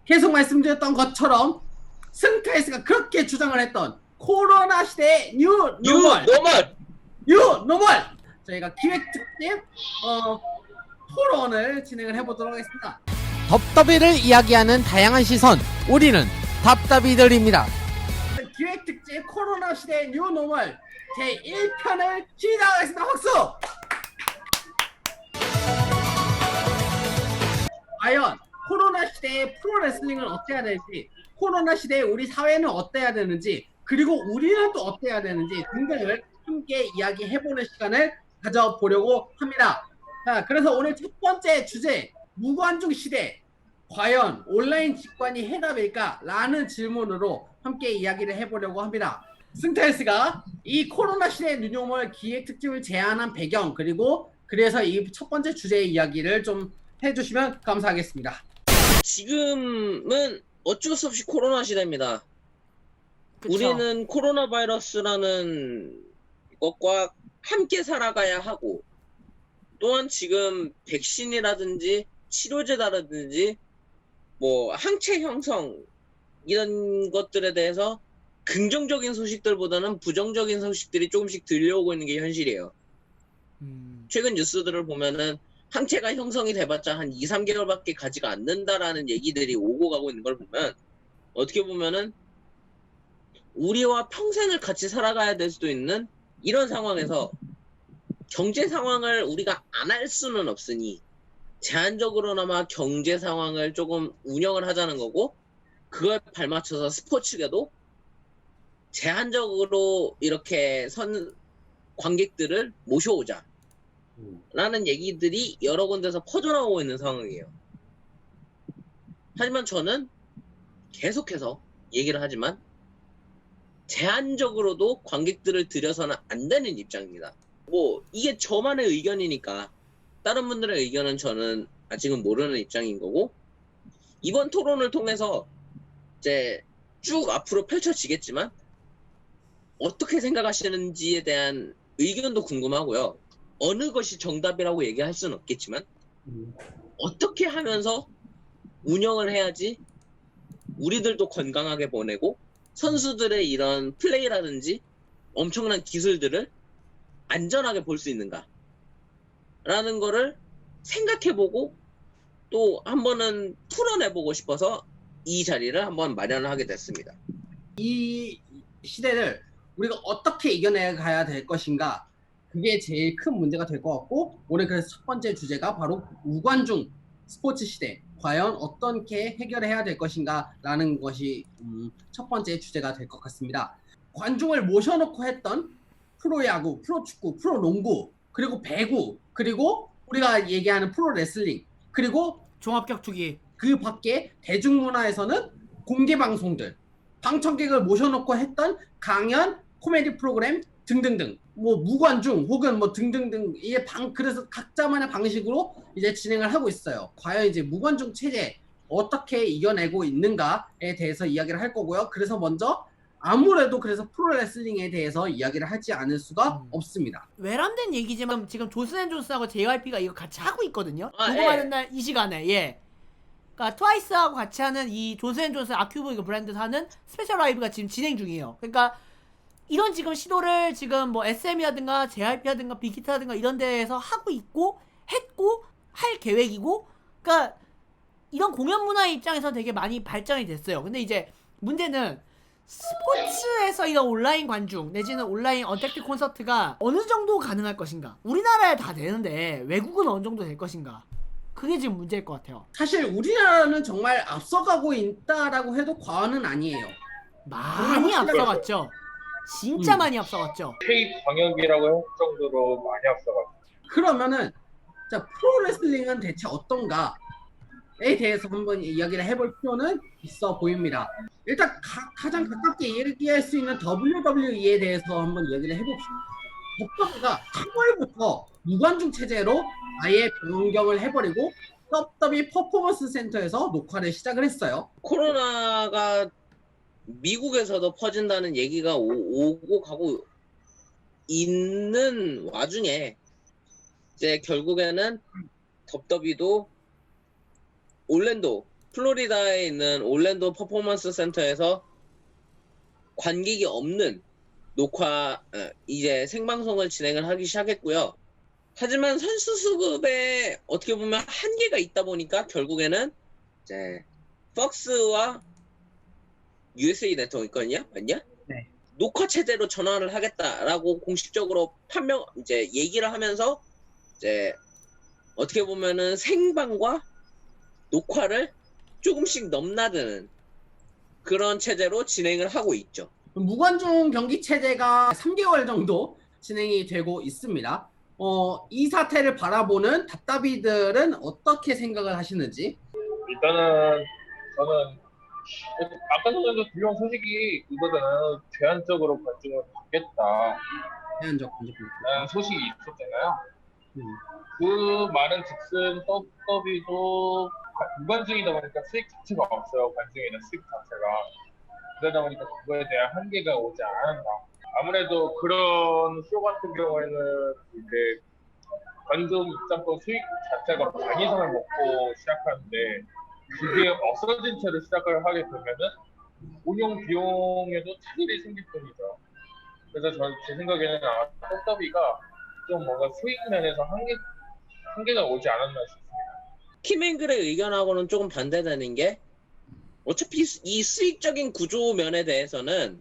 계속 말씀드렸던 것처럼 승타이스가 그렇게 주장을 했던 코로나 시대의 뉴 노멀, 노멀. 뉴 노멀. 저희가 기획 특집 토론을 진행을 해보도록 하겠습니다. 덥더비를 이야기하는 다양한 시선, 우리는 답답이들입니다. 기획 특집 코로나 시대의 뉴 노멀 제1편을 시작하겠습니다. 박수! 과연 코로나 시대의 프로레슬링은 어때야 될지, 코로나 시대의 우리 사회는 어때야 되는지, 그리고 우리는 또 어때야 되는지 등등을 함께 이야기해보는 시간을 가져보려고 합니다. 자, 그래서 오늘 첫 번째 주제, 무관중 시대, 과연 온라인 직관이 해답일까? 라는 질문으로 함께 이야기를 해보려고 합니다. 승타이스가 이 코로나 시대의 뉴노멀 기획 특집을 제안한 배경, 그리고 그래서 이 첫 번째 주제의 이야기를 좀 해주시면 감사하겠습니다. 지금은 어쩔 수 없이 코로나 시대입니다. 그쵸? 우리는 코로나 바이러스라는 것과 함께 살아가야 하고, 또한 지금 백신이라든지 치료제라든지 뭐 항체 형성 이런 것들에 대해서 긍정적인 소식들보다는 부정적인 소식들이 조금씩 들려오고 있는 게 현실이에요. 최근 뉴스들을 보면은 항체가 형성이 돼봤자 한 2, 3개월밖에 가지가 않는다라는 얘기들이 오고 가고 있는 걸 보면, 어떻게 보면은 우리와 평생을 같이 살아가야 될 수도 있는 이런 상황에서 경제 상황을 우리가 안 할 수는 없으니 제한적으로나마 경제 상황을 조금 운영을 하자는 거고, 그걸 발맞춰서 스포츠계도 제한적으로 이렇게 관객들을 모셔오자 라는 얘기들이 여러 군데서 퍼져나오고 있는 상황이에요. 하지만 저는 계속해서 얘기를 하지만 제한적으로도 관객들을 들여서는 안 되는 입장입니다. 뭐 이게 저만의 의견이니까 다른 분들의 의견은 저는 아직은 모르는 입장인 거고, 이번 토론을 통해서 이제 쭉 앞으로 펼쳐지겠지만 어떻게 생각하시는지에 대한 의견도 궁금하고요. 어느 것이 정답이라고 얘기할 수는 없겠지만 어떻게 하면서 운영을 해야지 우리들도 건강하게 보내고 선수들의 이런 플레이라든지 엄청난 기술들을 안전하게 볼 수 있는가 라는 거를 생각해보고 또 한 번은 풀어내보고 싶어서 이 자리를 한번 마련을 하게 됐습니다. 이 시대를 우리가 어떻게 이겨내가야 될 것인가, 그게 제일 큰 문제가 될 것 같고, 오늘 그래서 첫 번째 주제가 바로 무관중 스포츠 시대, 과연 어떻게 해결해야 될 것인가 라는 것이 첫 번째 주제가 될 것 같습니다. 관중을 모셔놓고 했던 프로야구, 프로축구, 프로농구, 그리고 배구, 그리고 우리가 얘기하는 프로레슬링, 그리고 종합격투기. 그 밖에 대중문화에서는 공개 방송들, 방청객을 모셔놓고 했던 강연, 코미디 프로그램 등등등, 뭐 무관중 혹은 뭐 등등등, 이게 그래서 각자만의 방식으로 이제 진행을 하고 있어요. 과연 이제 무관중 체제 어떻게 이겨내고 있는가에 대해서 이야기를 할 거고요. 그래서 먼저 아무래도 그래서 프로레슬링에 대해서 이야기를 하지 않을 수가 없습니다. 외람된 얘기지만 지금 조슨앤존스하고 JYP가 이거 같이 하고 있거든요. 아, 녹음하는 예. 날 이 시간에. 예. 그러니까 트와이스하고 같이 하는 이 조슨앤존스 아큐브 이거 브랜드 사는 스페셜 라이브가 지금 진행 중이에요. 그러니까 이런 지금 시도를 지금 뭐 SM이라든가 JYP라든가 빅히트라든가 이런 데에서 하고 있고 했고 할 계획이고, 그러니까 이런 공연 문화의 입장에서 되게 많이 발전이 됐어요. 근데 이제 문제는 스포츠에서 이런 온라인 관중 내지는 온라인 언택트 콘서트가 어느 정도 가능할 것인가. 우리나라에 다 되는데 외국은 어느 정도 될 것인가. 그게 지금 문제일 것 같아요. 사실 우리나라는 정말 앞서가고 있다라고 해도 과언은 아니에요. 많이 앞서갔죠. 진짜 많이 앞서갔죠. 페이드 방역이라고 할 정도로 많이 앞서갔어요. 그러면은 자, 프로레슬링은 대체 어떤가에 대해서 한번 이야기를 해볼 필요는 있어 보입니다. 일단 가장 가깝게 얘기할 수 있는 WWE에 대해서 한번 이야기를 해봅시다. WWE가 3월부터 무관중 체제로 아예 변경을 해버리고 WWE 퍼포먼스 센터에서 녹화를 시작을 했어요. 코로나가 미국에서도 퍼진다는 얘기가 오고 가고 있는 와중에 이제 결국에는 덥더비도 올랜도 플로리다에 있는 올랜도 퍼포먼스 센터에서 관객이 없는 이제 생방송을 진행을 하기 시작했고요. 하지만 선수 수급에 어떻게 보면 한계가 있다 보니까 결국에는 이제 퍽스와 USA 네트워크 있거든요. 맞냐? 네. 녹화 체제로 전환을 하겠다라고 공식적으로 이제 얘기를 하면서 이제 어떻게 보면은 생방과 녹화를 조금씩 넘나드는 그런 체제로 진행을 하고 있죠. 무관중 경기 체제가 3개월 정도 진행이 되고 있습니다. 이 사태를 바라보는 답답이들은 어떻게 생각을 하시는지? 일단은 저는 아까 전에도 들려온 소식이 이거잖아요. 제한적으로 관중을 받겠다 제한적 관중 라는 소식이 있었잖아요. 음. 그 말은 즉슨 떡더비도 무관중이다 보니까 수익 자체가 없어요. 관중이나 수익 자체가. 그러다 보니까 그거에 대한 한계가 오지 않았나. 아무래도 그런 쇼 같은 경우에는 이제 관중 입장권 수익 자체가 반 이상을 먹고 시작하는데 그게 없어진 채로 시작을 하게 되면은 운영 비용에도 차질이 생길 뿐이죠. 그래서 제 생각에는 떡더비가 좀 뭔가 수익 면에서 한계가 오지 않았나 싶습니다. 킴앵글의 의견하고는 조금 반대되는 게 어차피 이 수익적인 구조 면에 대해서는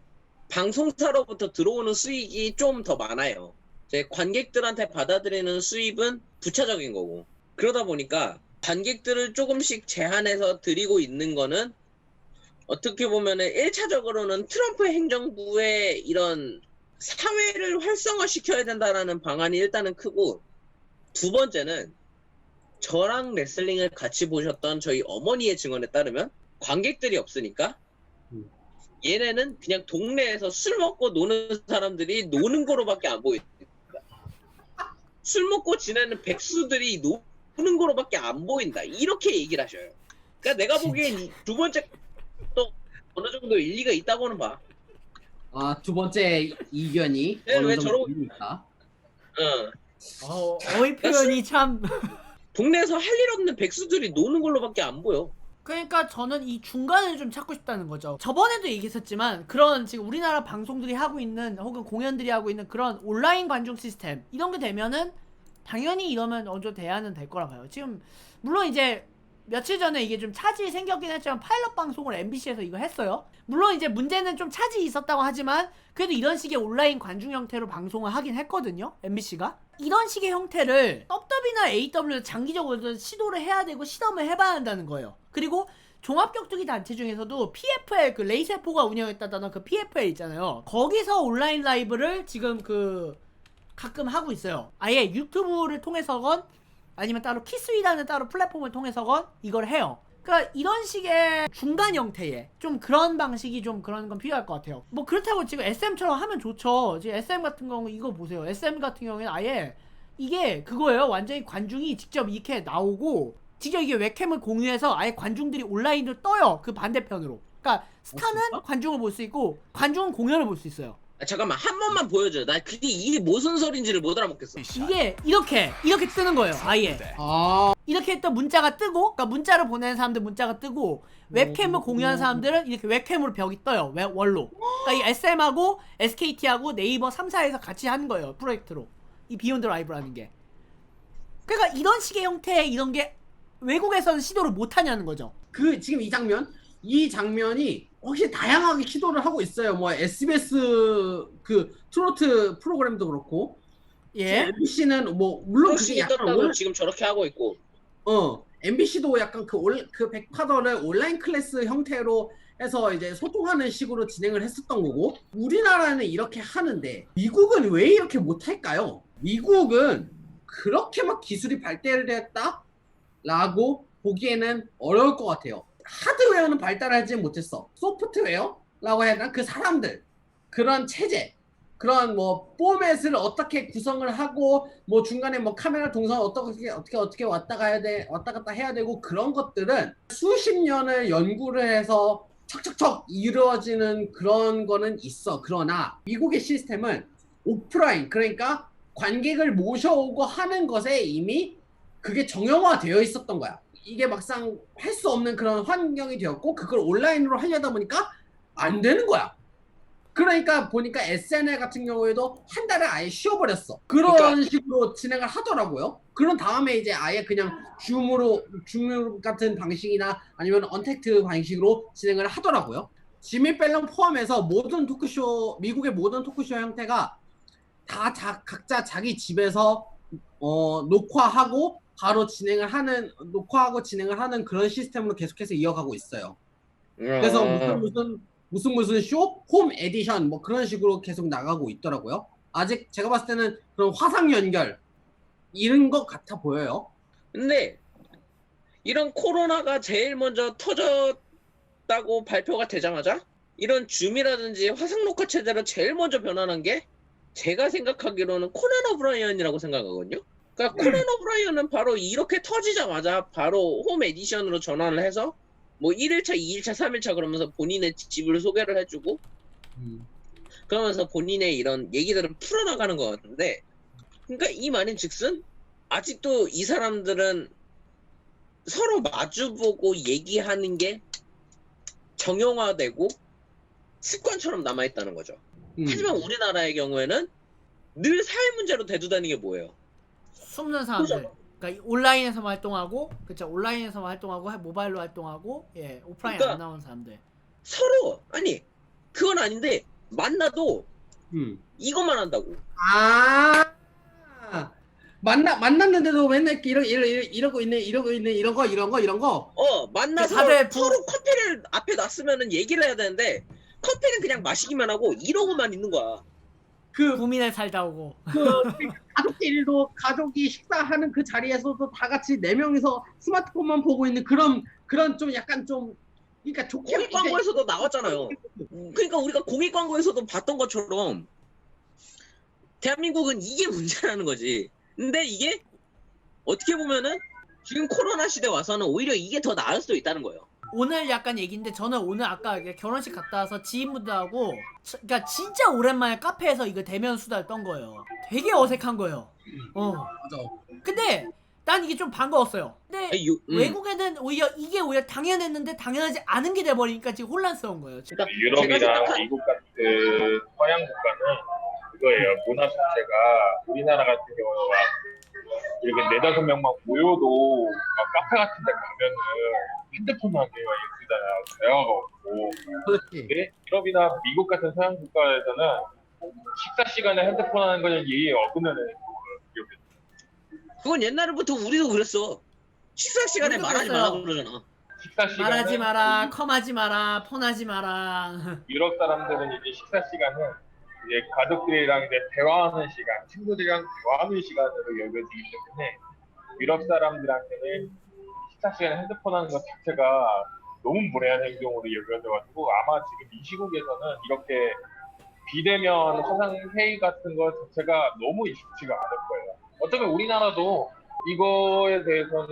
방송사로부터 들어오는 수익이 좀 더 많아요. 이제 관객들한테 받아들이는 수입은 부차적인 거고 그러다 보니까 관객들을 조금씩 제한해서 드리고 있는 거는 어떻게 보면은 1차적으로는 트럼프 행정부의 이런 사회를 활성화시켜야 된다라는 방안이 일단은 크고 두 번째는 저랑 레슬링을 같이 보셨던 저희 어머니의 증언에 따르면 관객들이 없으니까 얘네는 그냥 동네에서 술 먹고 노는 사람들이 노는 거로밖에 안 보인다. 술 먹고 지내는 백수들이 노는 거로밖에 안 보인다. 이렇게 얘기를 하셔요. 그러니까 내가 보기엔 이 두 번째 또 어느 정도 일리가 있다고는 봐. 두 번째 이견이 네, 어느 왜 정도 저러고- 있습니까? 어휘 표현이 참. 동네에서 할 일 없는 백수들이 노는 걸로밖에 안 보여. 그러니까 저는 이 중간을 좀 찾고 싶다는 거죠. 저번에도 얘기했었지만 그런 지금 우리나라 방송들이 하고 있는 혹은 공연들이 하고 있는 그런 온라인 관중 시스템 이런 게 되면은 당연히 이러면 어느 정도 대안은 될 거라 봐요. 지금 물론 이제 며칠 전에 이게 좀 차질이 생겼긴 했지만 파일럿 방송을 MBC에서 이거 했어요. 물론 이제 문제는 좀 차질이 있었다고 하지만 그래도 이런 식의 온라인 관중 형태로 방송을 하긴 했거든요. MBC가. 이런 식의 형태를 WWE나 AEW에서 장기적으로 시도를 해야 되고 실험을 해봐야 한다는 거예요. 그리고 종합격투기 단체 중에서도 PFL 그 레이세포가 운영했다던 그 PFL 있잖아요. 거기서 온라인 라이브를 지금 가끔 하고 있어요. 아예 유튜브를 통해서건 아니면 따로 키스위라는 따로 플랫폼을 통해서건 이걸 해요. 그러니까 이런 식의 중간 형태의 좀 그런 방식이 좀 그런 건 필요할 것 같아요. 뭐 그렇다고 지금 SM처럼 하면 좋죠. 지금 SM 같은 경우 이거 보세요. SM 같은 경우에는 아예 이게 그거예요. 완전히 관중이 직접 이렇게 나오고 직접 이게 웹캠을 공유해서 아예 관중들이 온라인으로 떠요. 그 반대편으로. 그러니까 스타는 진짜? 관중을 볼 수 있고 관중은 공연을 볼 수 있어요. 잠깐만 한 번만 보여줘. 나 그게 이게 무슨 소린지를 못 알아먹겠어. 이게 이렇게 뜨는 거예요. 아예. 이렇게 또 문자가 뜨고, 그러니까 문자를 보내는 사람들 문자가 뜨고, 웹캠을 공유하는 사람들은 이렇게 웹캠으로 벽이 떠요. 원로. 그러니까 이 SM하고 SKT하고 네이버 3사에서 같이 하는 거예요. 프로젝트로. 이 비욘드 라이브라는 게. 그러니까 이런 식의 형태 이런 게 외국에서는 시도를 못 하냐는 거죠. 지금 이 장면이 확실히 다양하게 시도를 하고 있어요. 뭐 SBS 그 트로트 프로그램도 그렇고, 예. MBC는 뭐 물론 그게 크로싱이 약간 떴다고 지금 저렇게 하고 있고. MBC도 약간 그 백파더를 온라인 클래스 형태로 해서 이제 소통하는 식으로 진행을 했었던 거고, 우리나라는 이렇게 하는데 미국은 왜 이렇게 못할까요? 미국은 그렇게 막 기술이 발달됐다라고 보기에는 어려울 것 같아요. 하드웨어는 발달하지 못했어. 소프트웨어라고 해야 되나? 그 사람들, 그런 체제, 그런 뭐 포맷을 어떻게 구성을 하고 뭐 중간에 뭐 카메라 동선 어떻게 왔다 갔다 해야 되고 그런 것들은 수십 년을 연구를 해서 척척척 이루어지는 그런 거는 있어. 그러나 미국의 시스템은 오프라인, 그러니까 관객을 모셔오고 하는 것에 이미 그게 정형화되어 있었던 거야. 이게 막상 할 수 없는 그런 환경이 되었고 그걸 온라인으로 하려다 보니까 안 되는 거야. 그러니까 보니까 SNL 같은 경우에도 한 달을 아예 쉬어버렸어. 그런 그러니까- 식으로 진행을 하더라고요. 그런 다음에 이제 아예 그냥 줌 같은 방식이나 아니면 언택트 방식으로 진행을 하더라고요. 지미 펠런 포함해서 모든 토크쇼, 미국의 모든 토크쇼 형태가 다 각자 자기 집에서 녹화하고 바로 녹화하고 진행을 하는 그런 시스템으로 계속해서 이어가고 있어요. 그래서 무슨 쇼? 홈 에디션 뭐 그런 식으로 계속 나가고 있더라고요. 아직 제가 봤을 때는 그런 화상 연결 이런 것 같아 보여요. 근데 이런 코로나가 제일 먼저 터졌다고 발표가 되자마자 이런 줌이라든지 화상 녹화 체제로 제일 먼저 변환한 게 제가 생각하기로는 코난 오브라이언이라고 생각하거든요. 그러니까 코난 오브라이언은 바로 이렇게 터지자마자 바로 홈 에디션으로 전환을 해서 뭐 1일차, 2일차, 3일차 그러면서 본인의 집을 소개를 해주고 그러면서 본인의 이런 얘기들을 풀어나가는 것 같은데, 그러니까 이 말인 즉슨 아직도 이 사람들은 서로 마주보고 얘기하는 게 정형화되고 습관처럼 남아있다는 거죠. 하지만 우리나라의 경우에는 늘 사회 문제로 대두되는 게 뭐예요? 숨는 사람들. 그러니까 온라인에서 활동하고, 그쵸, 온라인에서 활동하고, 모바일로 활동하고, 예, 오프라인 그러니까 안 나오는 사람들. 서로 아니 그건 아닌데 만나도 이것만 한다고. 만났는데도 맨날 이러고 있네 이런 거. 만나서 다들 서로 커피를 앞에 놨으면은 얘기를 해야 되는데 커피는 그냥 마시기만 하고 이러고만 있는 거야. 구민에 살다 오고. 가족끼리도 가족이 식사하는 그 자리에서도 다 같이 4명이서 스마트폰만 보고 있는 그런 좀 약간 좀 그러니까 좋게 공익 광고에서도 나왔잖아요. 그러니까 우리가 공익 광고에서도 봤던 것처럼 대한민국은 이게 문제라는 거지. 근데 이게 어떻게 보면은 지금 코로나 시대 와서는 오히려 이게 더 나을 수도 있다는 거예요. 오늘 약간 얘기인데 저는 오늘 아까 결혼식 갔다 와서 지인분들하고 그러니까 진짜 오랜만에 카페에서 이거 대면 수다를 떤 거예요. 되게 어색한 거예요. 맞아. 근데 난 이게 좀 반가웠어요. 근데 외국에는 이게 오히려 당연했는데 당연하지 않은 게 돼버리니까 지금 혼란스러운 거예요. 그러니까 유럽이랑 미국 같은 서양 국가는 그거예요. 문화 자체가 우리나라 같은 경우는 이렇게 4-5명만 모여도 카페 같은 데 가면은 핸드폰만 있잖아요. 대화가 없고. 그렇지. 근데 유럽이나 미국 같은 서양 국가에서는 식사 시간에 핸드폰 하는 거는 예의에 어긋나는 기억이. 그건 옛날부터 우리도 그랬어. 식사 시간에 우리도 말하지 그랬어요. 말라고 그러잖아. 식사 시간에 말하지 마라, 컴하지 마라, 폰하지 마라. 유럽 사람들은 이제 식사 시간은 이제 가족들이랑 이제 대화하는 시간, 친구들이랑 대화하는 시간으로 여겨지기 때문에 유럽 사람들한테는 식사 시간에 핸드폰 하는 것 자체가 너무 무례한 행동으로 여겨져가지고 아마 지금 이 시국에서는 이렇게 비대면 화상 회의 같은 것 자체가 너무 익숙지가 않을 거예요. 어쩌면 우리나라도 이거에 대해서는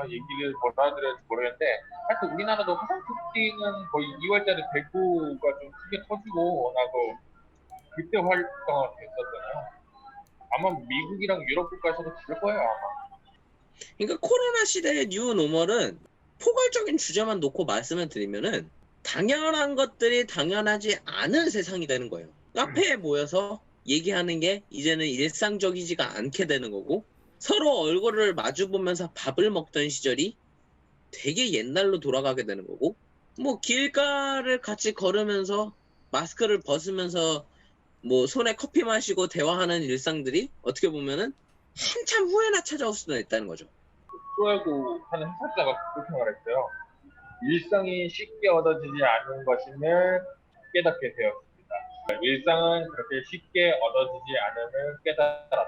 얘기를 뭐라 드릴지 모르겠는데 하여튼 우리나라도 화상 특징은 거의 2월달에 대구가 좀 크게 터지고 나도 그때 활동을 했었잖아요. 아마 미국이랑 유럽 국가에서도 그럴 거예요 아마. 그러니까 코로나 시대의 뉴 노멀은 포괄적인 주제만 놓고 말씀을 드리면은 당연한 것들이 당연하지 않은 세상이 되는 거예요. 카페에 모여서 얘기하는 게 이제는 일상적이지가 않게 되는 거고, 서로 얼굴을 마주보면서 밥을 먹던 시절이 되게 옛날로 돌아가게 되는 거고, 뭐 길가를 같이 걸으면서 마스크를 벗으면서 뭐 손에 커피 마시고 대화하는 일상들이 어떻게 보면은 한참 후에나 찾아올 수도 있다는 거죠. 프로야구 하는 해설자가 그렇게 말했어요. 일상이 쉽게 얻어지지 않은 것임을 깨닫게 되었습니다. 일상은 그렇게 쉽게 얻어지지 않음을 깨달았다.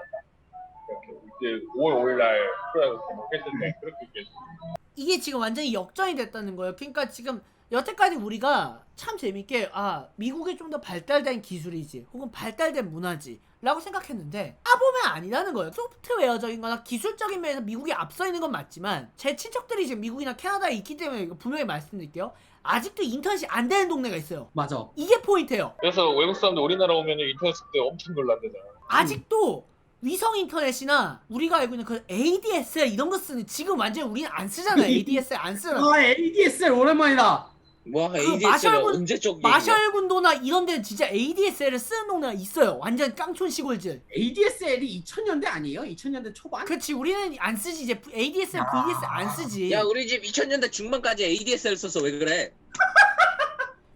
이렇게 이제 5월 5일 날 프로야구 개막했을 때 그렇게 얘기했습니다. 이게 지금 완전히 역전이 됐다는 거예요. 그러니까 지금 여태까지 우리가 참 재밌게 미국이 좀 더 발달된 기술이지 혹은 발달된 문화지 라고 생각했는데 보면 아니라는 거예요. 소프트웨어적인 거나 기술적인 면에서 미국이 앞서 있는 건 맞지만 제 친척들이 지금 미국이나 캐나다에 있기 때문에 이거 분명히 말씀드릴게요. 아직도 인터넷이 안 되는 동네가 있어요. 맞아. 이게 포인트예요. 그래서 외국 사람들 우리나라 오면 인터넷 속도에 엄청 놀란대잖아. 아직도 위성 인터넷이나 우리가 알고 있는 그 ADSL 이런 거 쓰는 지금 완전 우리는 안 쓰잖아요. ADSL 안 쓰잖아. 아 ADSL 오랜만이다. 와 그 ADS는 언제 적 얘기야? 마셜군도나 이런 데는 진짜 ADSL을 쓰는 동네가 있어요. 완전 깡촌 시골들. ADSL이 2000년대 아니에요? 2000년대 초반? 그렇지 우리는 안 쓰지 이제 ADSL, VDSL 안 쓰지. 야 우리 집 2000년대 중반까지 ADSL 썼어. 왜 그래?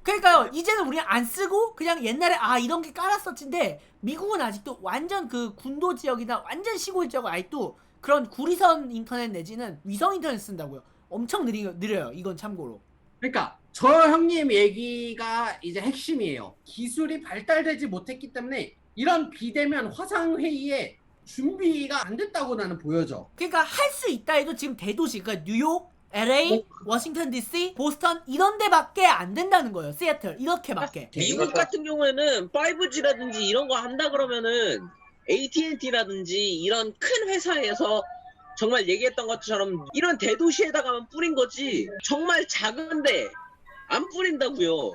그러니까요 이제는 우리는 안 쓰고 그냥 옛날에 아 이런 게 깔았었지인데 미국은 아직도 완전 그 군도 지역이나 완전 시골 지역은 아직도 그런 구리선 인터넷 내지는 위성 인터넷 쓴다고요. 엄청 느려요. 이건 참고로. 그러니까 저 형님 얘기가 이제 핵심이에요. 기술이 발달되지 못했기 때문에 이런 비대면 화상회의에 준비가 안 됐다고 나는 보여져. 그러니까 할 수 있다 해도 지금 대도시 그러니까 뉴욕, LA, 워싱턴 DC, 보스턴 이런 데밖에 안 된다는 거예요. 시애틀 이렇게밖에. 미국 같은 경우에는 5G라든지 이런 거 한다 그러면은 AT&T라든지 이런 큰 회사에서 정말 얘기했던 것처럼 이런 대도시에다가만 뿌린 거지 정말 작은데 안 뿌린다고요.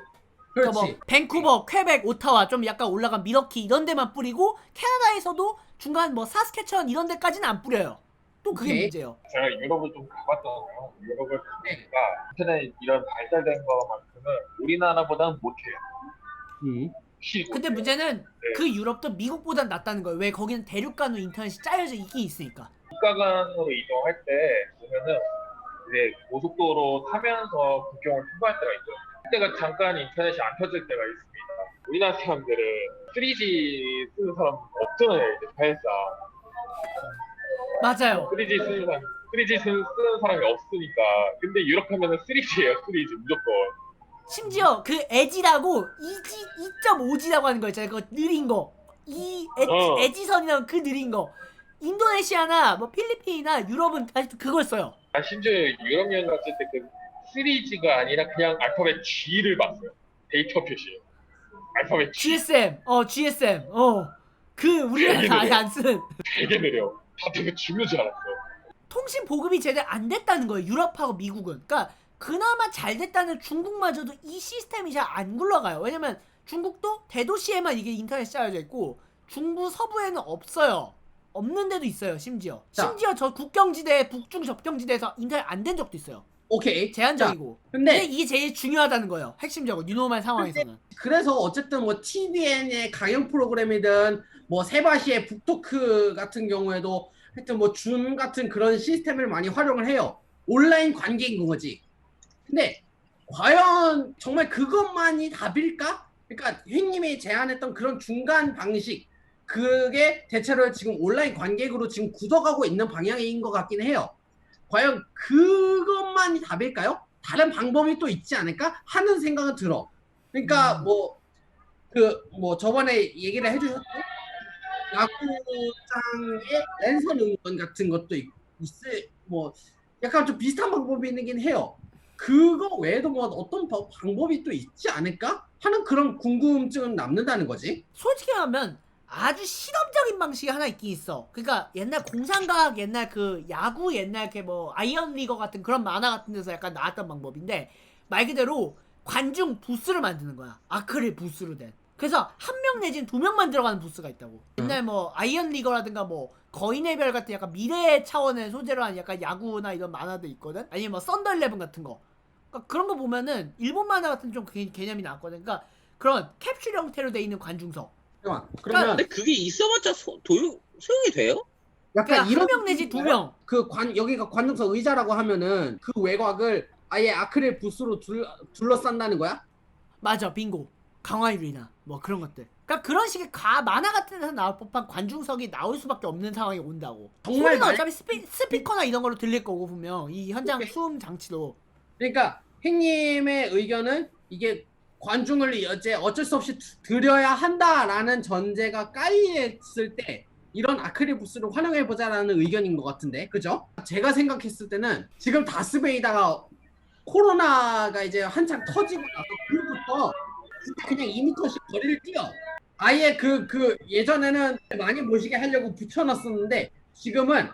그렇지. 그러니까 뭐 밴쿠버, 퀘벡, 오타와 좀 약간 올라간 미러키 이런 데만 뿌리고 캐나다에서도 중간 뭐 사스캐천 이런 데까지는 안 뿌려요. 또 그게 오케이. 문제예요. 제가 유럽을 좀 가봤잖아요. 유럽을 네. 가보니까 인터넷 이런 발달된 거만큼은 우리나라보다는 못해요. 쉬고. 근데 문제는 그 유럽도 미국보단 낫다는 거예요. 왜 거기는 대륙간으로 인터넷이 짜여져 있긴 있으니까. 국가 간으로 이동할 때 보면은 이제 고속도로 타면서 국경을 통과할 때가 있죠. 그때가 잠깐 인터넷이 안 터질 때가 있습니다. 우리나라 사람들은 3G 쓰는 사람 없잖아요, 이제 사실상. 맞아요. 3G 쓰는 사람이 없으니까. 근데 유럽 하면은 3G예요, 3G 무조건. 심지어 그 에지라고 2.5G라고 하는 거 있잖아요. 그거 느린 거. 에지선이라는 그 느린 거. 인도네시아나 뭐 필리핀이나 유럽은 아직도 그걸 써요. 아, 심지어 유럽 여행 갔을 때 그 3G가 아니라 그냥 알파벳 G를 봤어요. 데이터 표시. 알파벳 G. GSM. 그 우리나라 아예 안 쓰는. 되게 느려. 다 되게 죽는 줄 알았어. 통신 보급이 제대로 안 됐다는 거예요. 유럽하고 미국은. 그러니까 그나마 잘 됐다는 중국마저도 이 시스템이 잘 안 굴러가요. 왜냐면 중국도 대도시에만 이게 인터넷이 짜여져 있고 중부 서부에는 없어요. 없는 데도 있어요. 심지어 저 국경지대 북중 접경지대에서 인터넷 안 된 적도 있어요. 오케이. 제한적이고. 자, 근데 이게 제일 중요하다는 거예요. 핵심적으로 뉴노멀 상황에서는. 그래서 어쨌든 뭐 TVN의 강연 프로그램이든 뭐 세바시의 북토크 같은 경우에도 하여튼 뭐 줌 같은 그런 시스템을 많이 활용을 해요. 온라인 관계인 거지. 근데 과연 정말 그것만이 답일까? 그러니까 휘님이 제안했던 그런 중간 방식 그게 대체로 지금 온라인 관객으로 지금 굳어가고 있는 방향인 것 같긴 해요. 과연 그것만이 답일까요? 다른 방법이 또 있지 않을까 하는 생각은 들어. 그러니까 뭐 저번에 얘기를 해주셨던 야구장의 랜선 응원 같은 것도 뭐 약간 좀 비슷한 방법이 있긴 해요. 그거 외에도 뭐 어떤 방법이 또 있지 않을까 하는 그런 궁금증은 남는다는 거지. 솔직히 말하면 아주 실험적인 방식이 하나 있긴 있어. 그러니까 옛날 공상과학 옛날 그 야구 옛날 뭐 아이언 리거 같은 그런 만화 같은 데서 약간 나왔던 방법인데 말 그대로 관중 부스를 만드는 거야. 아크릴 부스로 된. 그래서 한 명 내지는 2명만 들어가는 부스가 있다고. 옛날 뭐 아이언 리거라든가 뭐 거인의 별 같은 약간 미래 차원의 소재로 한 약간 야구나 이런 만화도 있거든. 아니면 뭐 썬더 11 같은 거. 그러니까 그런 거 보면은 일본 만화 같은 좀 개념이 나왔거든. 그러니까 그런 캡슐 형태로 돼 있는 관중석. 그러면 근데 그게 있어봤자 소용이 돼요? 약간 그러니까 이런 1명 내지 2명. 여기가 관중석 의자라고 하면은 그 외곽을 아예 아크릴 부스로 둘러싼다는 거야? 맞아, 빙고. 강화유리나 뭐 그런 것들. 그러니까 그런 식의 만화 같은 데서 나올 법한 관중석이 나올 수밖에 없는 상황이 온다고. 정말 소리는 어차피 스피커나 이런 걸로 들릴 거고 분명 이 현장 오케이. 수음 장치도. 그러니까 행님의 의견은 이게 관중을 이제 어쩔 수 없이 들여야 한다라는 전제가 깔렸을 때 이런 아크릴 부스를 활용해보자라는 의견인 것 같은데, 그죠? 제가 생각했을 때는 지금 다스베이다가 코로나가 이제 한창 터지고 나서 그부터 그냥 2m씩 거리를 뛰어. 아예 예전에는 많이 모시게 하려고 붙여놨었는데 지금은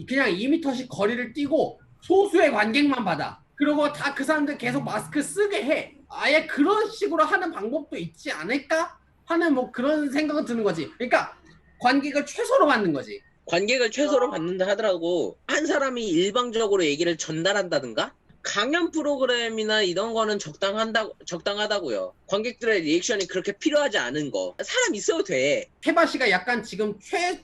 그냥 2m씩 거리를 뛰고 소수의 관객만 받아. 그리고 다 그 사람들 계속 마스크 쓰게 해. 아예 그런 식으로 하는 방법도 있지 않을까 하는 뭐 그런 생각은 드는 거지. 그러니까 관객을 최소로 받는 거지. 관객을 최소로 받는다 하더라도 한 사람이 일방적으로 얘기를 전달한다든가 강연 프로그램이나 이런 거는 적당하다고요. 관객들의 리액션이 그렇게 필요하지 않은 거. 사람 있어도 돼. 태바시가 약간 지금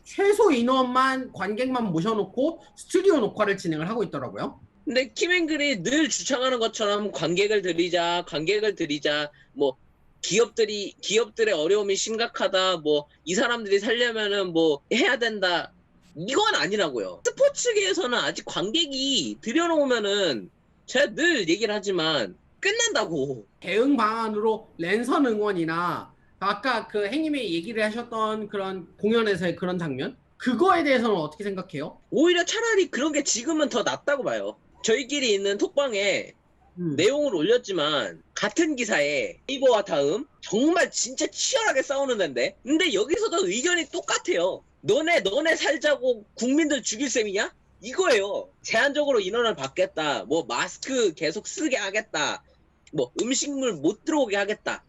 최소 인원만 관객만 모셔놓고 스튜디오 녹화를 진행을 하고 있더라고요. 근데 김앵글이 늘 주창하는 것처럼 관객을 들이자, 뭐 기업들의 어려움이 심각하다, 뭐 이 사람들이 살려면은 뭐 해야 된다. 이건 아니라고요. 스포츠계에서는 아직 관객이 들여놓으면은 제가 늘 얘기를 하지만 끝난다고. 대응 방안으로 랜선 응원이나 아까 그 행님이 얘기를 하셨던 그런 공연에서의 그런 장면, 그거에 대해서는 어떻게 생각해요? 오히려 차라리 그런 게 지금은 더 낫다고 봐요. 저희끼리 있는 톡방에 내용을 올렸지만 같은 기사에 네이버와 다음 정말 진짜 치열하게 싸우는 데인데, 근데 여기서도 의견이 똑같아요. 너네 살자고 국민들 죽일 셈이냐? 이거예요. 제한적으로 인원을 받겠다, 뭐 마스크 계속 쓰게 하겠다, 뭐 음식물 못 들어오게 하겠다.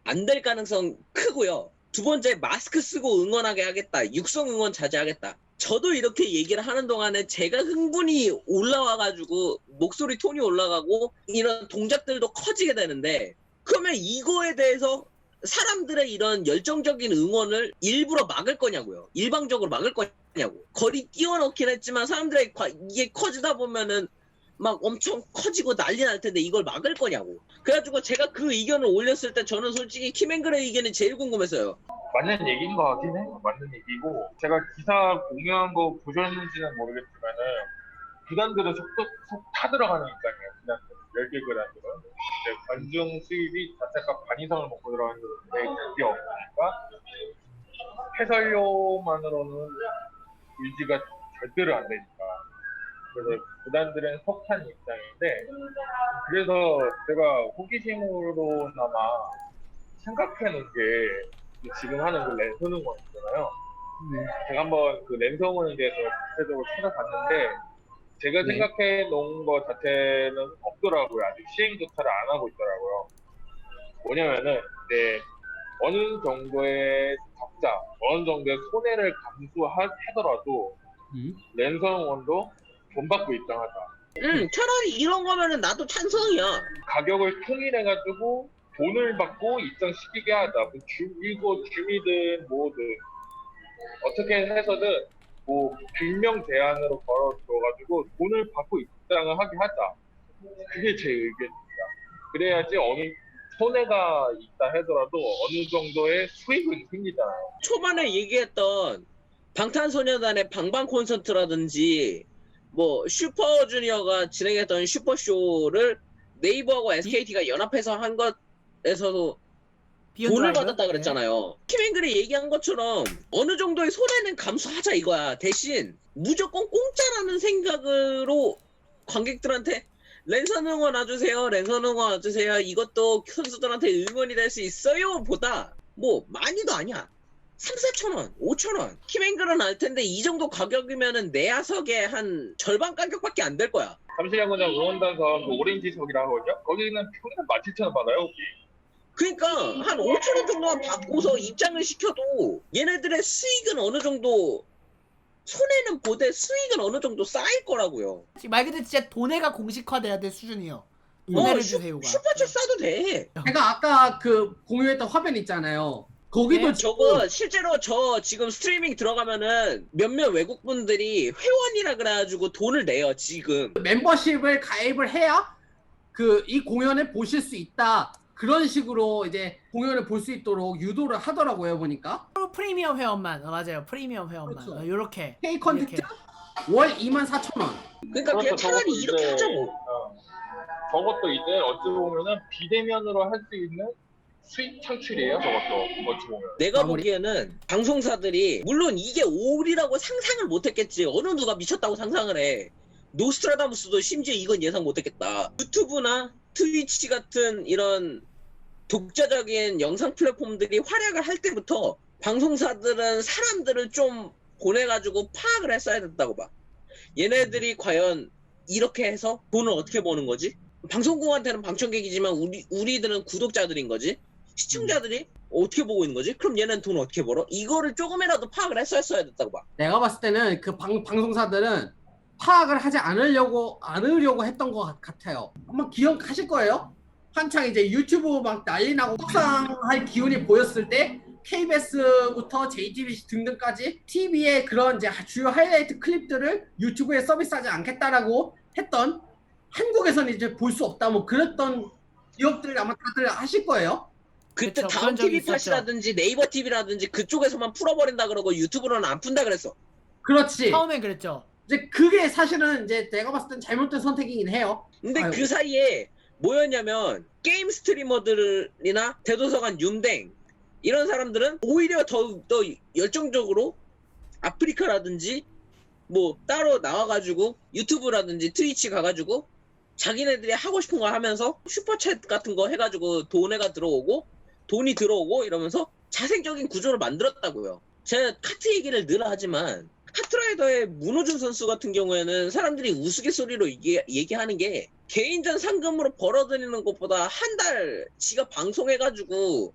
안 될 가능성 크고요. 두 번째, 마스크 쓰고 응원하게 하겠다, 육성 응원 자제하겠다. 저도 이렇게 얘기를 하는 동안에 제가 흥분이 올라와가지고 목소리 톤이 올라가고 이런 동작들도 커지게 되는데, 그러면 이거에 대해서 사람들의 이런 열정적인 응원을 일부러 막을 거냐고요. 일방적으로 막을 거냐고. 거리 띄워넣긴 했지만 사람들의 이게 커지다 보면은 막 엄청 커지고 난리 날 텐데 이걸 막을 거냐고. 그래가지고 제가 그 의견을 올렸을 때 저는 솔직히 김앵글의 의견이 제일 궁금했어요. 맞는 얘기인 것 같긴 해요. 맞는 얘기고, 제가 기사 공유한 거 보셨는지는 모르겠지만은 구단들은 속 타들어가는 입장이에요. 구단들 10개 구단들은 관중 수입이 자체가 반 이상을 먹고 들어가는 게 그게 없으니까 해설료만으로는 유지가 절대로 안 되니까. 그래서 구단들은 속탄 입장인데, 그래서 제가 호기심으로나마 생각해 놓은 게 지금 하는 그 랜선 응원 있잖아요. 제가 한번 그 랜선 응원에 대해서 구체적으로 찾아봤는데, 제가 네. 생각해 놓은 것 자체는 없더라고요. 아직 시행조차를 안 하고 있더라고요. 뭐냐면은 이제 어느 정도의 적자, 어느 정도의 손해를 감수하더라도 랜선 응원도 돈 받고 입장하자. 차라리 이런 거면은 나도 찬성이야. 가격을 통일해가지고 돈을 받고 입장시키게 하자. 뭐 이거 주미든 뭐든 어떻게 해서든 뭐 빌명 제한으로 걸어줘가지고 돈을 받고 입장을 하게 하자. 그게 제 의견입니다. 그래야지 어느 손해가 있다 하더라도 어느 정도의 수익은 생기잖아요. 초반에 얘기했던 방탄소년단의 방방 콘서트라든지 뭐 슈퍼주니어가 진행했던 슈퍼쇼를 네이버하고 SKT가 연합해서 한 것에서도 돈을 받았다 그랬잖아요. 김앵글이 얘기한 것처럼 어느 정도의 손해는 감수하자 이거야. 대신 무조건 공짜라는 생각으로 관객들한테 랜선 응원 와주세요. 이것도 선수들한테 응원이 될 수 있어요 보다 뭐 많이도 아니야. 3,4천원, 5천원. 김앵글은 알 텐데 이 정도 가격이면은 내야석의 한 절반 가격밖에 안 될 거야. 잠실야구장 응원단선 그 오렌지석이라고 하거든요. 거기는 평균 17,000원 받아요. 거기. 그러니까 한 5천원 정도만 받고서 입장을 시켜도 얘네들의 수익은 어느 정도, 손해는 보되 수익은 어느 정도 쌓일 거라고요. 말 그대로 진짜 돈해가 공식화돼야 될 수준이요. 돈해를 주세요가. 슈퍼챗 싸도 돼. 제가 아까 그 공유했던 화면 있잖아요. 거기도 네, 저거 실제로 저 지금 스트리밍 들어가면은 몇몇 외국분들이 회원이라 그래가지고 돈을 내요 지금. 멤버십을 가입을 해야 그 이 공연을 보실 수 있다. 그런 식으로 이제 공연을 볼 수 있도록 유도를 하더라고요, 보니까. 프리미엄 회원만. 맞아요. 프리미엄 회원만. 그렇죠. 요렇게. K 컨택트 월 24,000원. 그러니까 그냥 차라리 이렇게 하자고. 저것도 이제 어찌 보면은 비대면으로 할 수 있는 수익 창출이에요. 저것도 어찌 보면. 내가 마무리. 보기에는 방송사들이 물론 이게 올이라고 상상을 못했겠지. 어느 누가 미쳤다고 상상을 해. 노스트라다무스도 심지어 이건 예상 못했겠다. 유튜브나 트위치 같은 이런 독자적인 영상 플랫폼들이 활약을 할 때부터 방송사들은 사람들을 좀 보내가지고 파악을 했어야 됐다고 봐. 얘네들이 과연 이렇게 해서 돈을 어떻게 버는 거지? 방송국한테는 방청객이지만 우리들은 구독자들인 거지? 시청자들이 어떻게 보고 있는 거지? 그럼 얘는 돈 어떻게 벌어? 이거를 조금이라도 파악을 했어야 됐다고 봐. 내가 봤을 때는 그 방송사들은 파악을 하지 않으려고 했던 것 같아요. 아마 기억하실 거예요. 한창 이제 유튜브 막 난리 나고 확산할 기운이 보였을 때 KBS부터 JTBC 등등까지 TV의 그런 이제 주요 하이라이트 클립들을 유튜브에 서비스하지 않겠다라고 했던, 한국에서는 이제 볼 수 없다 뭐 그랬던 기업들 아마 다들 아실 거예요. 그때 그쵸, 다음 그런 적이 TV 있었죠. 팟이라든지 네이버 TV라든지 그쪽에서만 풀어버린다 그러고 유튜브로는 안 푼다 그랬어. 그렇지. 처음엔 그랬죠. 이제 그게 사실은 이제 내가 봤을 땐 잘못된 선택이긴 해요. 근데 아이고. 그 사이에 뭐였냐면 게임 스트리머들이나 대도서관 윤댕 이런 사람들은 오히려 더 열정적으로 아프리카라든지 뭐 따로 나와가지고 유튜브라든지 트위치 가가지고 자기네들이 하고 싶은 거 하면서 슈퍼챗 같은 거 해가지고 돈이 들어오고 이러면서 자생적인 구조를 만들었다고요. 제가 카트 얘기를 늘 하지만 카트라이더의 문호준 선수 같은 경우에는 사람들이 우스갯소리로 얘기하는 게 개인전 상금으로 벌어들이는 것보다 한 달 지가 방송해가지고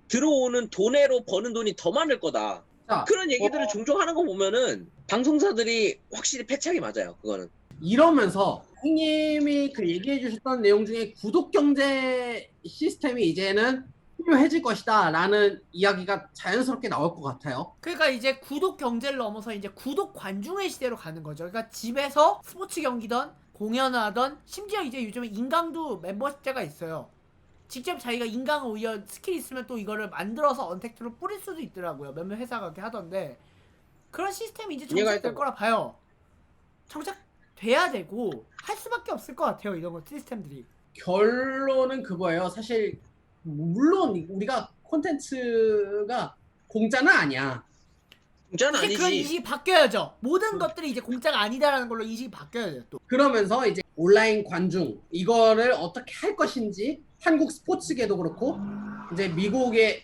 들어오는 돈으로 버는 돈이 더 많을 거다. 자, 그런 얘기들을 종종 하는 거 보면은 방송사들이 확실히 패착이 맞아요. 그거는. 이러면서 형님이 그 얘기해 주셨던 내용 중에 구독 경제 시스템이 이제는 필요해질 것이다 라는 이야기가 자연스럽게 나올 것 같아요. 그러니까 이제 구독 경제를 넘어서 이제 구독 관중의 시대로 가는 거죠. 그러니까 집에서 스포츠 경기던 공연을 하던, 심지어 이제 요즘에 인강도 멤버십제가 있어요. 직접 자기가 인강을 오히려 스킬 있으면 또 이거를 만들어서 언택트로 뿌릴 수도 있더라고요. 몇몇 회사가 그렇게 하던데, 그런 시스템이 이제 이해가 정착될 했던 거라 봐요. 정착돼야 되고 할 수밖에 없을 것 같아요. 이런 거 시스템들이. 결론은 그거예요. 사실 물론 우리가 콘텐츠가 공짜는 아니야. 공짜는 이제 그런 아니지. 인식이 바뀌어야죠. 모든 것들이 이제 공짜가 아니다라는 걸로 인식이 바뀌어야 돼요. 또. 그러면서 이제 온라인 관중 이거를 어떻게 할 것인지 한국 스포츠계도 그렇고 이제 미국의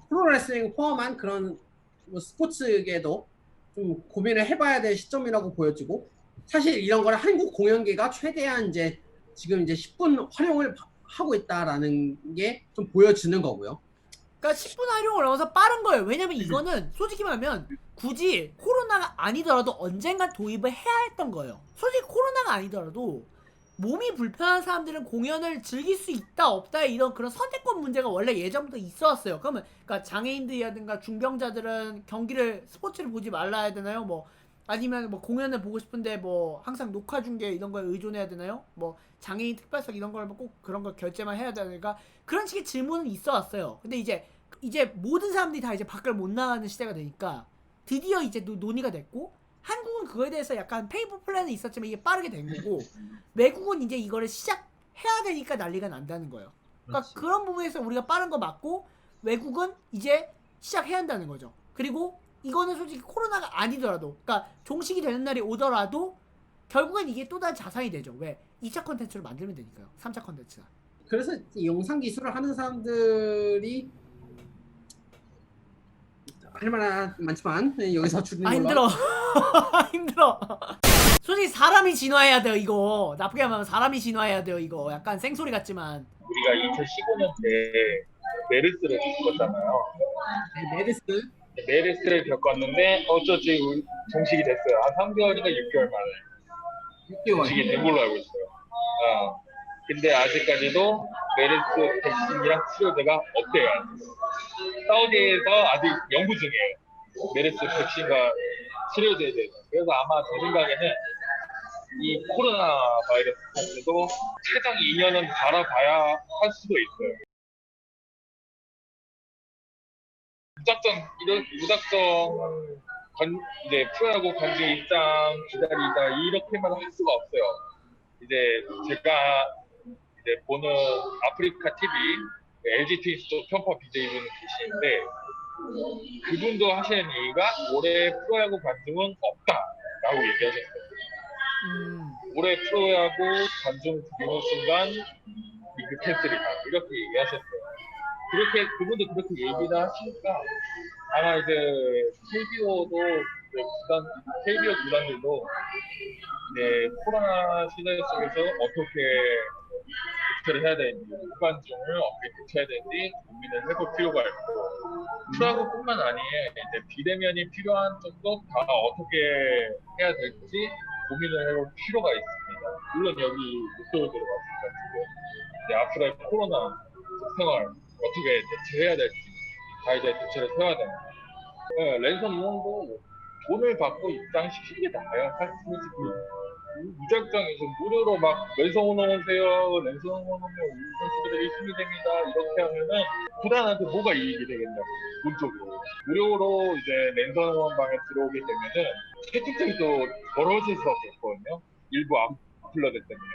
프로레슬링 포함한 그런 뭐 스포츠계도 좀 고민을 해봐야 될 시점이라고 보여지고, 사실 이런 걸 한국 공연계가 최대한 이제 지금 이제 10분 활용을 하고 있다라는 게 좀 보여지는 거고요. 그러니까 10분 활용을 넘어서 빠른 거예요. 왜냐면 이거는 솔직히 말하면 굳이 코로나가 아니더라도 언젠가 도입을 해야 했던 거예요. 솔직히 코로나가 아니더라도 몸이 불편한 사람들은 공연을 즐길 수 있다 없다 이런 그런 선택권 문제가 원래 예전부터 있어 왔어요. 그러면 그러니까 장애인들이라든가 중병자들은 경기를 스포츠를 보지 말라 해야 되나요? 뭐 아니면 뭐 공연을 보고 싶은데 뭐 항상 녹화 중계 이런 거에 의존해야 되나요? 뭐 장애인 특별석 이런 걸 꼭 그런 거 결제만 해야 되니까 그런 식의 질문은 있어 왔어요. 근데 이제 모든 사람들이 다 이제 밖을 못 나가는 시대가 되니까 드디어 이제 논의가 됐고, 한국은 그거에 대해서 약간 페이퍼 플랜은 있었지만 이게 빠르게 된 거고, 외국은 이제 이거를 시작해야 되니까 난리가 난다는 거예요. 그러니까 그렇지. 그런 부분에서 우리가 빠른 거 맞고, 외국은 이제 시작해야 한다는 거죠. 그리고 이거는 솔직히 코로나가 아니더라도, 그러니까 종식이 되는 날이 오더라도 결국엔 이게 또 다른 자산이 되죠. 왜? 2차 컨텐츠를 만들면 되니까요. 3차 컨텐츠가. 그래서 이 영상 기술을 하는 사람들이 할 만한 많지만 여기서 줄이는 걸로. 힘들어. 힘들어. 솔직히 사람이 진화해야 돼요 이거. 나쁘게 하면 사람이 진화해야 돼요 이거. 약간 생소리 같지만. 우리가 2015년에 메르스를 겪었잖아요. 메르스 메르스를 겪었는데 어쩌지 종식이 됐어요. 한 3개월인가 6개월 만에 6개월. 종식이 된 걸로 알고 있어요. 근데 아직까지도 메르스 백신이랑 치료제가 없대요. 사우디에서 아직 연구 중이에요. 메르스 백신과 치료제에 대해서. 그래서 아마 제 생각에는 이 코로나 바이러스 자체도 최장 2년은 바라봐야 할 수도 있어요. 무작정 이제 프로야구 관중 입장 기다리다 이렇게만 할 수가 없어요. 이제 제가 이제 보는 아프리카 TV LG 트윈스 쪽 편파 BJ분 계시는데 그분도 하시는 얘기가 올해 프로야구 관중은 없다라고 얘기하셨어요. 올해 프로야구 관중 들어오는 순간 리그 캔슬이다 이렇게 얘기하셨어요. 그분도 그렇게 얘기를 하시니까 아마 이제 KBO 구단들도 이제 코로나 시대 속에서 어떻게 대처를 해야 되는지, 무관중을 어떻게 대처해야 되는지 고민을 해볼 필요가 있고, 프로야구뿐만 아니에요. 이제 비대면이 필요한 쪽도 다 어떻게 해야 될지 고민을 해볼 필요가 있습니다. 물론 여기 목표로 들어갔습니다. 지금 이제 앞으로의 코로나 생활 어떻게 대처해야 될지 다 이제 대처를 세워야 됩니다. 네, 랜선 운영도 돈을 받고 입장시키는 게 나아요. 사실 솔직히 무작정해서 무료로 막 랜선 운영하세요. 랜선 운영하면 우리 선수들이 1순위 됩니다. 이렇게 하면은 구단한테 뭐가 이익이 되겠냐고 돈적으로. 무료로 이제 랜선 응원방에 들어오게 되면은 채팅창이 또 더러워질 수밖에 없거든요. 일부 악플러들 때문에.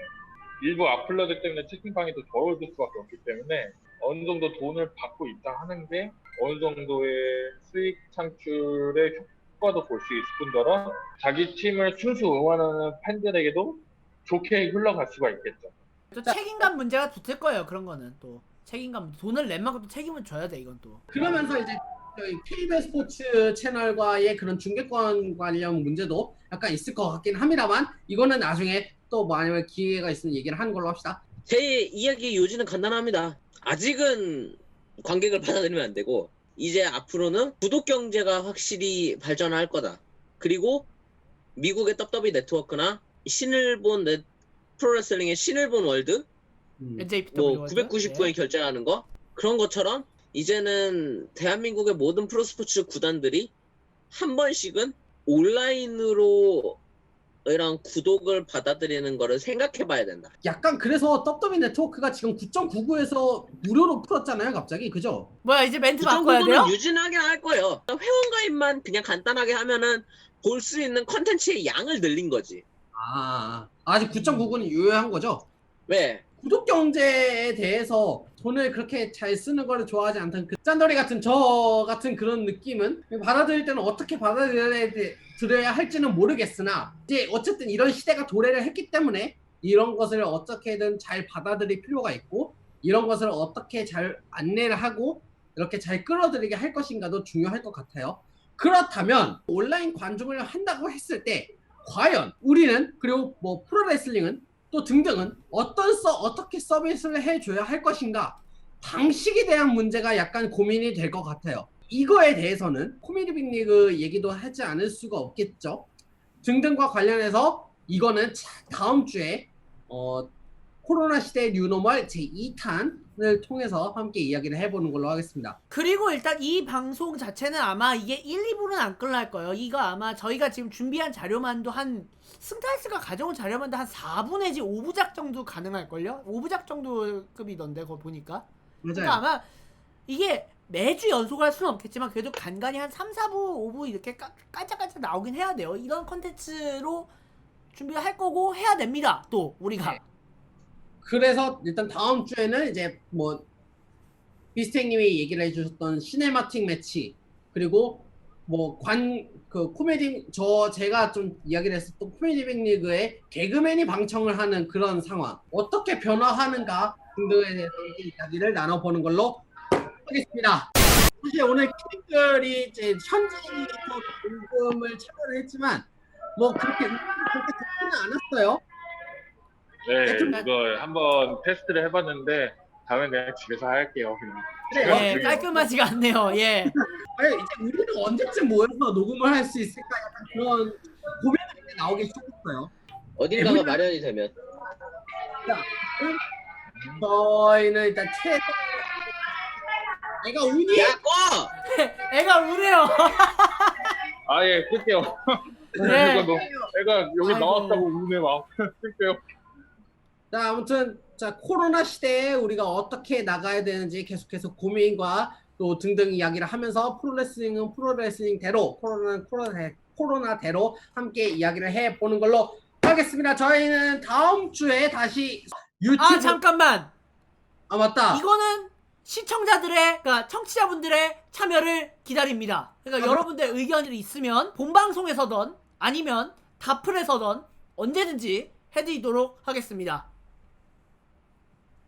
일부 악플러들 때문에 채팅방이 더 더러워질 수밖에 없기 때문에 어느 정도 돈을 받고 입장하는 게 어느 정도의 수익 창출의 효과도 볼 수 있을 뿐더러 자기 팀을 순수 응원하는 팬들에게도 좋게 흘러갈 수가 있겠죠. 또 책임감 문제가 붙을 거예요. 그런 거는 또 책임감, 돈을 낸 만큼 또 책임을 져야 돼. 이건 또. 그러면서 이제 저희 KBS 스포츠 채널과의 그런 중계권 관련 문제도 약간 있을 것 같긴 합니다만 이거는 나중에 또 만약에 기회가 있으면 얘기를 하는 걸로 합시다. 제 이야기의 요지는 간단합니다. 아직은 관객을 받아들이면 안 되고 이제 앞으로는 구독 경제가 확실히 발전할 거다. 그리고 미국의 WWE 네트워크나 신일본 프로레슬링의 신일본 월드 NJPW 뭐 999엔 결제하는 거 그런 것처럼 이제는 대한민국의 모든 프로스포츠 구단들이 한 번씩은 온라인으로 이런 구독을 받아들이는 거를 생각해 봐야 된다. 약간 그래서 WWE 네트워크가 지금 9.99에서 무료로 풀었잖아요, 갑자기. 그죠? 뭐야, 이제 멘트 바꿔야 돼요? 9.99는 유진하게 할 거예요. 회원 가입만 그냥 간단하게 하면은 볼 수 있는 컨텐츠의 양을 늘린 거지. 아직 9.99는 유효한 거죠? 왜? 구독 경제에 대해서 돈을 그렇게 잘 쓰는 거를 좋아하지 않던 그 짠돌이 같은 저 같은 그런 느낌은 받아들일 때는 어떻게 받아들여야 할지는 모르겠으나 이제 어쨌든 이런 시대가 도래를 했기 때문에 이런 것을 어떻게든 잘 받아들일 필요가 있고 이런 것을 어떻게 잘 안내를 하고 이렇게 잘 끌어들이게 할 것인가도 중요할 것 같아요. 그렇다면 온라인 관중을 한다고 했을 때 과연 우리는 그리고 뭐 프로레슬링은 또 등등은 어떻게 서비스를 해줘야 할 것인가 방식에 대한 문제가 약간 고민이 될 것 같아요. 이거에 대해서는 코미디 빅리그 얘기도 하지 않을 수가 없겠죠. 등등과 관련해서 이거는 다음 주에 코로나 시대 뉴노멀 제2탄을 통해서 함께 이야기를 해보는 걸로 하겠습니다. 그리고 일단 이 방송 자체는 아마 이게 1, 2부는 안 끝날 거예요. 이거 아마 저희가 지금 준비한 자료만도 한 승타이스가 가져온 자료만도 한 4부 내지 5부작 정도 가능할걸요? 5부작 정도 급이던데 그거 보니까. 맞아요. 그러니까 아마 이게 매주 연속할 수는 없겠지만 그래도 간간히 한 3, 4부, 5부 이렇게 깔짝깔짝 나오긴 해야 돼요. 이런 컨텐츠로 준비를 할 거고 해야 됩니다. 또 우리가. 네. 그래서 일단 다음 주에는 이제 뭐 비스텍님이 얘기를 해주셨던 시네마틱 매치 그리고 뭐 코미디 제가 좀 이야기를 했었던 코미디 빅리그의 개그맨이 방청을 하는 그런 상황 어떻게 변화하는가 등등에 대해서 이야기를 나눠보는 걸로 하겠습니다. 사실 오늘 키들이 이제 현지에서 궁금을 참여를 했지만 뭐 그렇게 좋지는 않았어요. 네, 이거 한번 테스트를 해봤는데 다음에 그냥 집에서 할게요. 그냥. 예, 깔끔하지가 않네요. 예. 아니, 이제 우리는 언제쯤 모여서 녹음을 할 수 있을까 약간 그런 고민이 나오기 시작했어요. 어딘가가 마련이 되면. 저희는 일단 애가 운이 야, 꺼! 애가 우네요. 아예 끌게요. 네. 애가 여기 아이고. 나왔다고 우네 막 끌게요. 자, 아무튼 자 코로나 시대에 우리가 어떻게 나가야 되는지 계속해서 고민과 또 등등 이야기를 하면서 프로레슬링은 프로레슬링대로 코로나는 코로나대로 함께 이야기를 해보는 걸로 하겠습니다. 저희는 다음 주에 다시 유튜브 잠깐만. 맞다. 이거는 시청자들의, 그러니까 청취자분들의 참여를 기다립니다. 그러니까 여러분들 의견이 있으면 본방송에서든 아니면 다플에서든 언제든지 해드리도록 하겠습니다.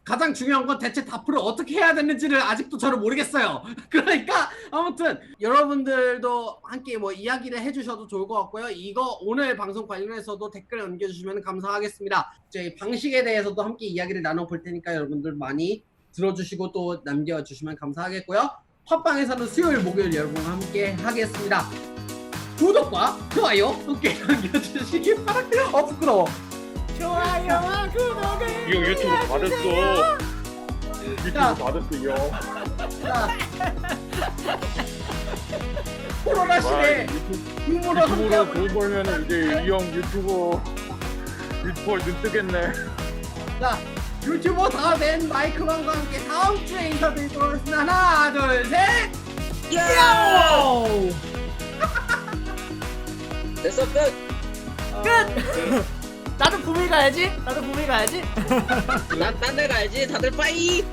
가장 중요한 건 대체 다프를 어떻게 해야 되는지를 아직도 저는 모르겠어요. 그러니까 아무튼 여러분들도 함께 뭐 이야기를 해주셔도 좋을 것 같고요. 이거 오늘 방송 관련해서도 댓글 남겨주시면 감사하겠습니다. 저희 방식에 대해서도 함께 이야기를 나눠볼 테니까 여러분들 많이 들어주시고 또 남겨주시면 감사하겠고요. 팟빵에서는 수요일 목요일 여러분과 함께 하겠습니다. 구독과 좋아요 함께 남겨주시기 바랍니다. 부끄러워. 좋아요와 구독을 이거 유튜브 받았어. 유튜브 자. 받았어요. 자, 코로나 시대 줌으로 유튜브로 함께하고 돈 벌면 이제 이 형 유튜버 눈 뜨겠네. 자, 유튜버 다 된 마이크만과 함께 다음 주에 인사드리도록 하겠습니다. 하나, 둘, 셋! 요! 됐어 끝. 끝! 나도 구미 가야지. 난 딴 데 가야지. 다들 빠이.